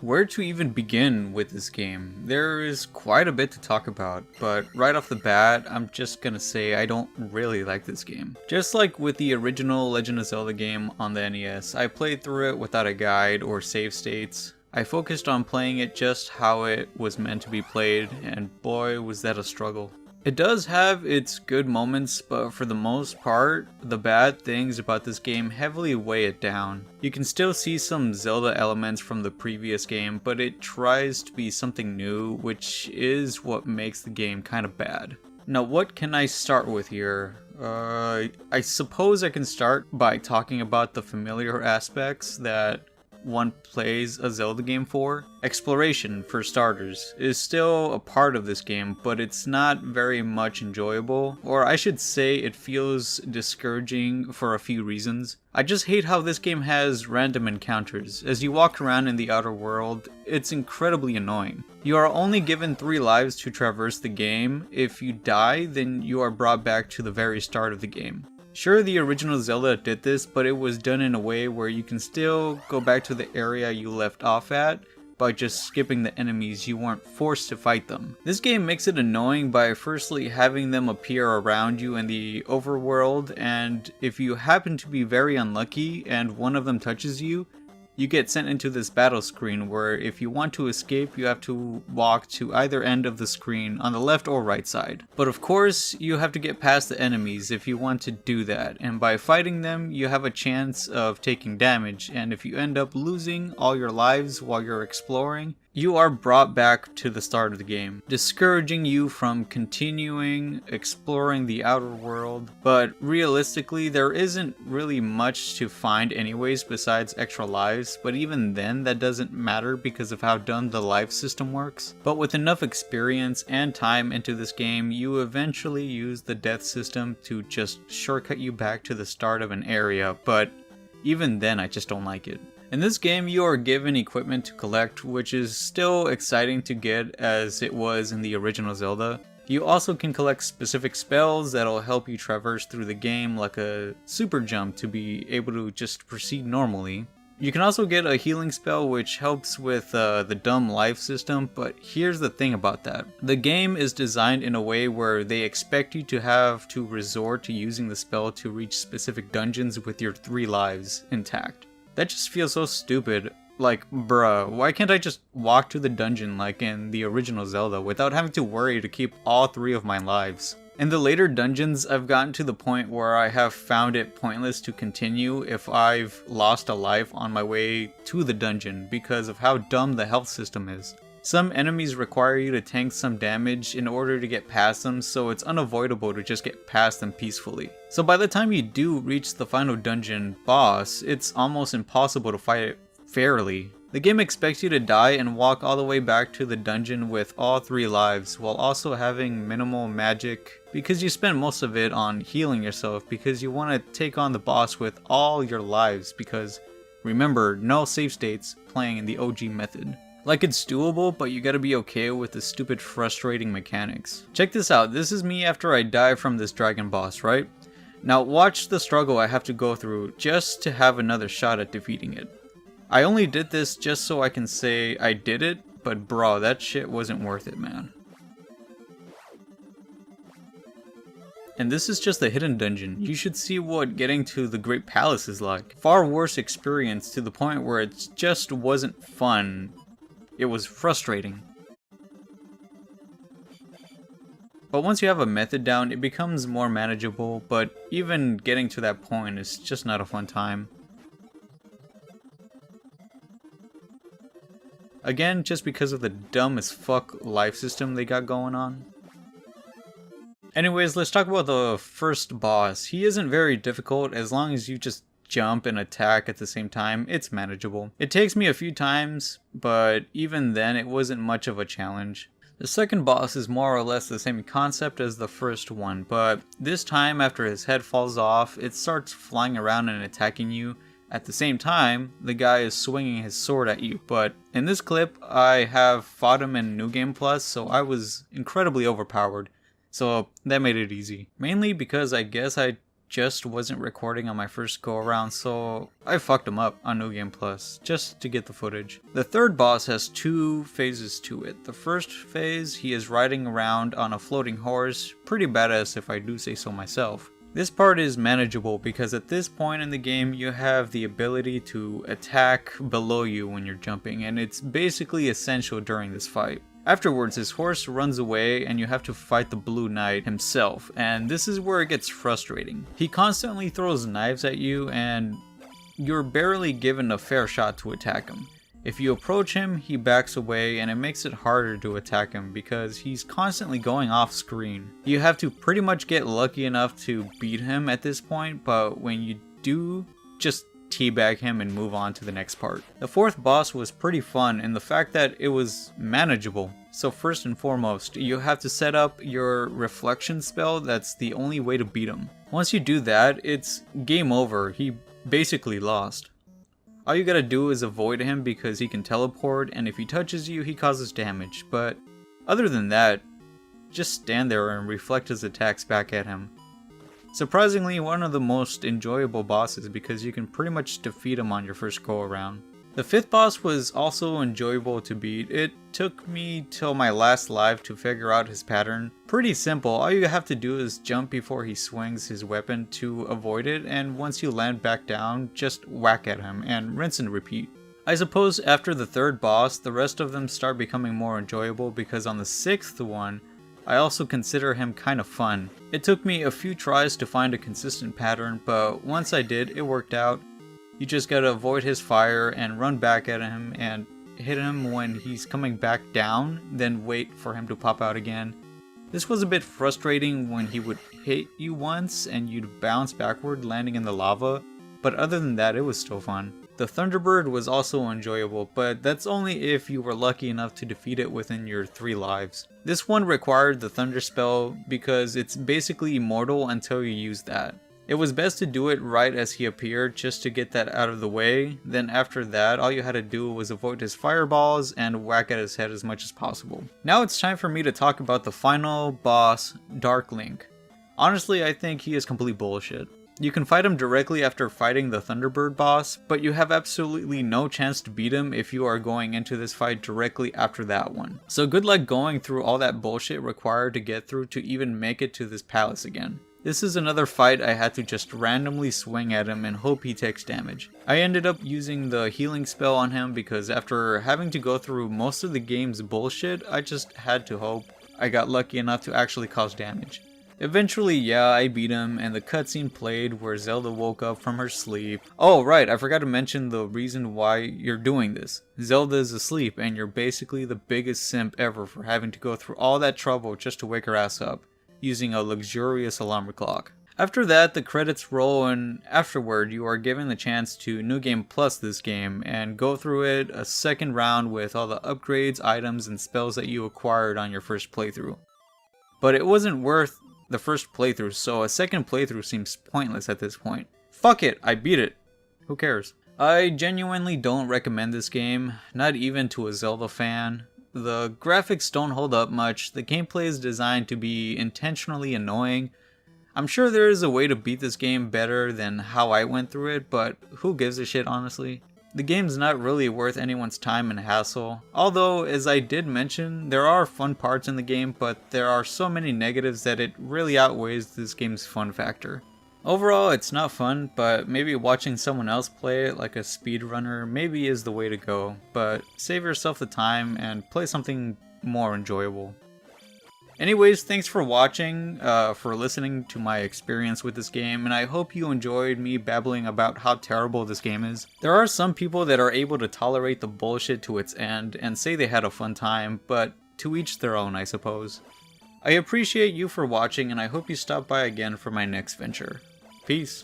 Where to even begin with this game? There is quite a bit to talk about, but right off the bat, I'm just gonna say I don't really like this game. Just like with the original Legend of Zelda game on the NES, I played through it without a guide or save states. I focused on playing it just how it was meant to be played, and boy was that a struggle. It does have its good moments, but for the most part, the bad things about this game heavily weigh it down. You can still see some Zelda elements from the previous game, but it tries to be something new, which is what makes the game kind of bad. Now, what can I start with here? I suppose I can start by talking about the familiar aspects that one plays a Zelda game for. Exploration, for starters, is still a part of this game, but it's not very much enjoyable, or I should say it feels discouraging for a few reasons. I just hate how this game has random encounters. As you walk around in the outer world, it's incredibly annoying. You are only given 3 lives to traverse the game. If you die, then you are brought back to the very start of the game. Sure, the original Zelda did this, but it was done in a way where you can still go back to the area you left off at by just skipping the enemies. You weren't forced to fight them. This game makes it annoying by firstly having them appear around you in the overworld, and if you happen to be very unlucky and one of them touches you, you get sent into this battle screen where if you want to escape, you have to walk to either end of the screen on the left or right side. But of course, you have to get past the enemies if you want to do that, and by fighting them, you have a chance of taking damage, and if you end up losing all your lives while you're exploring, you are brought back to the start of the game, discouraging you from continuing exploring the outer world. But realistically, there isn't really much to find anyways besides extra lives, but even then that doesn't matter because of how dumb the life system works. But with enough experience and time into this game, you eventually use the death system to just shortcut you back to the start of an area, but even then I just don't like it. In this game, you are given equipment to collect, which is still exciting to get as it was in the original Zelda. You also can collect specific spells that'll help you traverse through the game, like a super jump to be able to just proceed normally. You can also get a healing spell which helps with the dumb life system, but here's the thing about that. The game is designed in a way where they expect you to have to resort to using the spell to reach specific dungeons with your 3 lives intact. That just feels so stupid. Like, bruh, why can't I just walk to the dungeon like in the original Zelda without having to worry to keep all 3 of my lives? In the later dungeons, I've gotten to the point where I have found it pointless to continue if I've lost a life on my way to the dungeon because of how dumb the health system is. Some enemies require you to tank some damage in order to get past them, so it's unavoidable to just get past them peacefully. So by the time you do reach the final dungeon boss, it's almost impossible to fight it fairly. The game expects you to die and walk all the way back to the dungeon with all 3 lives, while also having minimal magic, because you spend most of it on healing yourself because you want to take on the boss with all your lives, because remember, no save states playing in the OG method. Like, it's doable, but you gotta be okay with the stupid frustrating mechanics. Check this out, this is me after I die from this dragon boss, right? Now watch the struggle I have to go through just to have another shot at defeating it. I only did this just so I can say I did it, but bro, that shit wasn't worth it, man. And this is just a hidden dungeon. You should see what getting to the Great Palace is like. Far worse experience to the point where it just wasn't fun. It was frustrating. But once you have a method down, it becomes more manageable, but even getting to that point is just not a fun time. Again, just because of the dumb as fuck life system they got going on. Anyways, let's talk about the first boss. He isn't very difficult as long as you just jump and attack at the same time. It's manageable. It takes me a few times, but even then it wasn't much of a challenge. The second boss is more or less the same concept as the first one, but this time after his head falls off, it starts flying around and attacking you. At the same time, the guy is swinging his sword at you, but in this clip I have fought him in New Game Plus, so I was incredibly overpowered. So that made it easy. Mainly because I guess I just wasn't recording on my first go around, so I fucked him up on New Game Plus, just to get the footage. The third boss has 2 phases to it. The first phase, he is riding around on a floating horse, pretty badass if I do say so myself. This part is manageable because at this point in the game you have the ability to attack below you when you're jumping, and it's basically essential during this fight. Afterwards, his horse runs away and you have to fight the Blue Knight himself, and this is where it gets frustrating. He constantly throws knives at you and you're barely given a fair shot to attack him. If you approach him, he backs away and it makes it harder to attack him because he's constantly going off screen. You have to pretty much get lucky enough to beat him at this point, but when you do, just teabag him and move on to the next part. The fourth boss was pretty fun in the fact that it was manageable. So first and foremost, you have to set up your reflection spell. That's the only way to beat him. Once you do that, it's game over. He basically lost. All you gotta do is avoid him because he can teleport, and if he touches you, he causes damage. But other than that, just stand there and reflect his attacks back at him. Surprisingly, one of the most enjoyable bosses because you can pretty much defeat him on your first go around. The fifth boss was also enjoyable to beat. It took me till my last life to figure out his pattern. Pretty simple, all you have to do is jump before he swings his weapon to avoid it, and once you land back down, just whack at him and rinse and repeat. I suppose after the third boss, the rest of them start becoming more enjoyable because on the sixth one, I also consider him kind of fun. It took me a few tries to find a consistent pattern, but once I did, it worked out. You just gotta avoid his fire and run back at him and hit him when he's coming back down, then wait for him to pop out again. This was a bit frustrating when he would hit you once and you'd bounce backward landing in the lava, but other than that it was still fun. The Thunderbird was also enjoyable, but that's only if you were lucky enough to defeat it within your 3 lives. This one required the Thunder spell because it's basically immortal until you use that. It was best to do it right as he appeared just to get that out of the way, then after that all you had to do was avoid his fireballs and whack at his head as much as possible. Now it's time for me to talk about the final boss, Dark Link. Honestly, I think he is complete bullshit. You can fight him directly after fighting the Thunderbird boss, but you have absolutely no chance to beat him if you are going into this fight directly after that one. So good luck going through all that bullshit required to get through to even make it to this palace again. This is another fight I had to just randomly swing at him and hope he takes damage. I ended up using the healing spell on him because after having to go through most of the game's bullshit, I just had to hope I got lucky enough to actually cause damage. Eventually, yeah, I beat him, and the cutscene played where Zelda woke up from her sleep. Oh right, I forgot to mention the reason why you're doing this. Zelda is asleep, and you're basically the biggest simp ever for having to go through all that trouble just to wake her ass up, using a luxurious alarm clock. After that, the credits roll, and afterward, you are given the chance to New Game Plus this game, and go through it a second round with all the upgrades, items, and spells that you acquired on your first playthrough. But it wasn't worth the first playthrough, so a second playthrough seems pointless at this point. Fuck it, I beat it. Who cares? I genuinely don't recommend this game, not even to a Zelda fan. The graphics don't hold up much, the gameplay is designed to be intentionally annoying. I'm sure there is a way to beat this game better than how I went through it, but who gives a shit honestly? The game's not really worth anyone's time and hassle, although as I did mention, there are fun parts in the game, but there are so many negatives that it really outweighs this game's fun factor. Overall, it's not fun, but maybe watching someone else play it like a speedrunner maybe is the way to go, but save yourself the time and play something more enjoyable. Anyways, thanks for watching, for listening to my experience with this game, and I hope you enjoyed me babbling about how terrible this game is. There are some people that are able to tolerate the bullshit to its end and say they had a fun time, but to each their own, I suppose. I appreciate you for watching, and I hope you stop by again for my next venture. Peace.